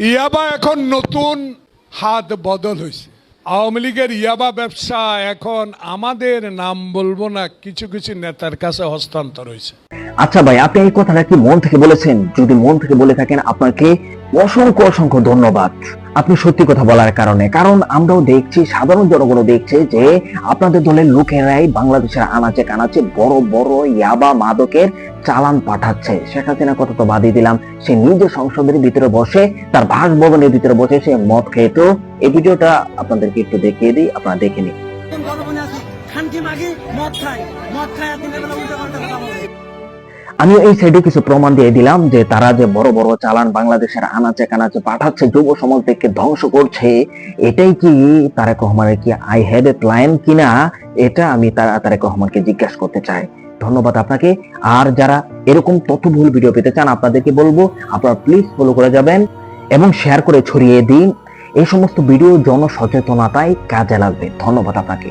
ইয়াবা এখন নতুন হাত বদল হয়েছে। আওয়ামী লীগের ইয়াবা ব্যবসা এখন আমাদের নাম বলবো না, কিছু কিছু নেতার কাছে হস্তান্তর হয়েছে। আচ্ছা ভাই, আপনি এই কথাটা কি মন থেকে বলেছেন? যদি মন থেকে বলে থাকেন, আপনাকে অসংখ্য অসংখ্য ধন্যবাদ আপনি সত্যি কথা বলার কারণে। কারণ আমরাও দেখছি, সাধারণ জনগণও দেখছে যে আপনাদের দলের লোকেরাই বাংলাদেশের আনাচে কানাচে বড় বড় ইয়াবা মাদকের চালান পাঠাচ্ছে। শেখ হাসিনা কথা তো বাদই দিলাম, সে নিজে সংসদের ভিতরে বসে, তার বাসভবনের ভিতরে বসে সে মদ খেত। এই ভিডিওটা আপনাদেরকে একটু দেখিয়ে দিই, আপনারা দেখে নিন। আমি এই সাইডে কিছু প্রমাণ দিয়ে দিলাম যে তারা যে বড় বড় চালান বাংলাদেশের আনাচে কানাচে পাঠাচ্ছে, যুব সমাজকে ধ্বংস করছে। এটাই কি তারেক রহমানের কি আই হ্যাভ এ প্ল্যান কিনা, এটা আমি তারেক রহমানকে জিজ্ঞাসা করতে চাই। ধন্যবাদ আপনাকে। আর যারা এরকম তথ্যবহুল ভিডিও পেতে চান, আপনাদেরকে বলবো আপনারা প্লিজ ফলো করে যাবেন এবং শেয়ার করে ছড়িয়ে দিন। এই সমস্ত ভিডিও জনসচেতনতায় কাজে লাগবে। ধন্যবাদ আপনাকে।